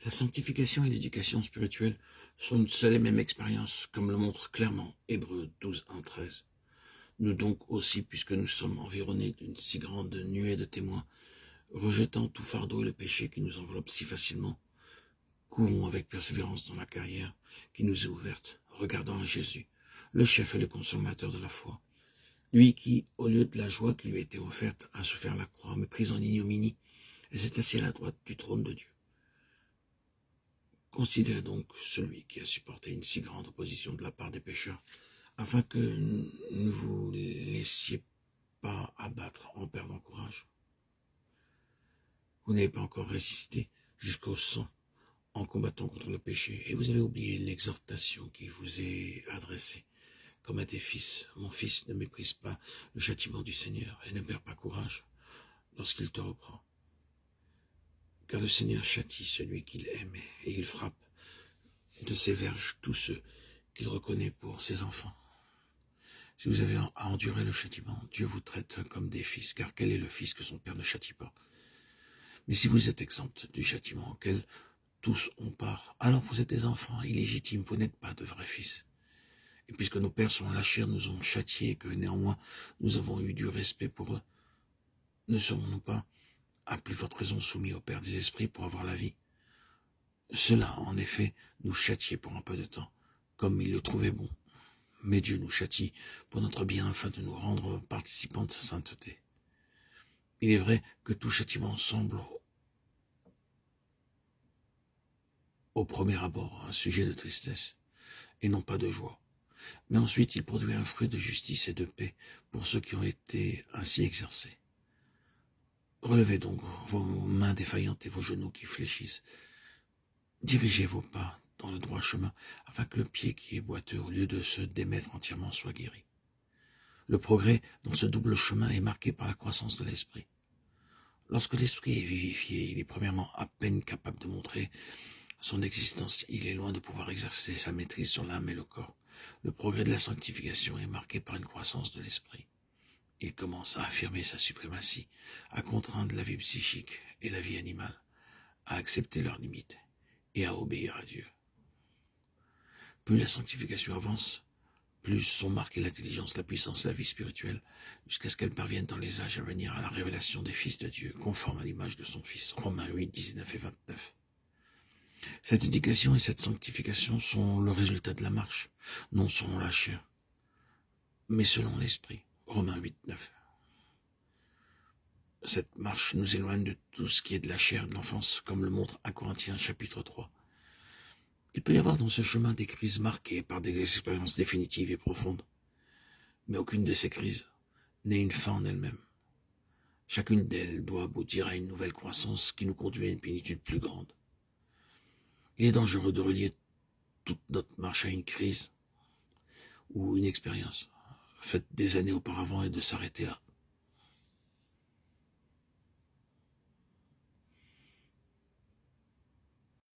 La sanctification et l'éducation spirituelle sont une seule et même expérience, comme le montre clairement Hébreux 12, 1, 13. Nous donc aussi, puisque nous sommes environnés d'une si grande nuée de témoins, rejetant tout fardeau et le péché qui nous enveloppe si facilement, courons avec persévérance dans la carrière qui nous est ouverte, regardant à Jésus, le chef et le consommateur de la foi. Lui qui, au lieu de la joie qui lui a été offerte, a souffert la croix, méprise en ignominie, et s'est assis à la droite du trône de Dieu. Considérez donc celui qui a supporté une si grande opposition de la part des pécheurs, afin que ne vous laissiez pas abattre en perdant courage. Vous n'avez pas encore résisté jusqu'au sang en combattant contre le péché, et vous avez oublié l'exhortation qui vous est adressée, comme à des fils. Mon fils, ne méprise pas le châtiment du Seigneur, et ne perds pas courage lorsqu'il te reprend. Car le Seigneur châtie celui qu'il aime, et il frappe de ses verges tous ceux qu'il reconnaît pour ses enfants. Si vous avez à endurer le châtiment, Dieu vous traite comme des fils, car quel est le fils que son père ne châtie pas? Mais si vous êtes exempt du châtiment auquel tous ont part, alors vous êtes des enfants illégitimes, vous n'êtes pas de vrais fils. Et puisque nos pères selon la chair nous ont châtiés, et que néanmoins nous avons eu du respect pour eux, ne serons-nous pas, à plus forte raison, soumis au Père des esprits pour avoir la vie? Cela, en effet, nous châtiait pour un peu de temps, comme il le trouvait bon. Mais Dieu nous châtie pour notre bien afin de nous rendre participants de sa sainteté. Il est vrai que tout châtiment semble au premier abord un sujet de tristesse et non pas de joie. Mais ensuite il produit un fruit de justice et de paix pour ceux qui ont été ainsi exercés. Relevez donc vos mains défaillantes et vos genoux qui fléchissent. Dirigez vos pas dans le droit chemin, afin que le pied qui est boiteux, au lieu de se démettre entièrement, soit guéri. Le progrès dans ce double chemin est marqué par la croissance de l'esprit. Lorsque l'esprit est vivifié, il est premièrement à peine capable de montrer son existence. Il est loin de pouvoir exercer sa maîtrise sur l'âme et le corps. Le progrès de la sanctification est marqué par une croissance de l'esprit. Il commence à affirmer sa suprématie, à contraindre la vie psychique et la vie animale, à accepter leurs limites et à obéir à Dieu. Plus la sanctification avance, plus sont marquées l'intelligence, la puissance, la vie spirituelle, jusqu'à ce qu'elle parvienne dans les âges à venir à la révélation des fils de Dieu, conforme à l'image de son Fils. Romains 8, 19 et 29. Cette éducation et cette sanctification sont le résultat de la marche, non selon la chair, mais selon l'esprit. Romains 8, 9. Cette marche nous éloigne de tout ce qui est de la chair de l'enfance, comme le montre 1 Corinthiens chapitre 3. Il peut y avoir dans ce chemin des crises marquées par des expériences définitives et profondes, mais aucune de ces crises n'est une fin en elle-même. Chacune d'elles doit aboutir à une nouvelle croissance qui nous conduit à une plénitude plus grande. Il est dangereux de relier toute notre marche à une crise ou une expérience faite des années auparavant et de s'arrêter là.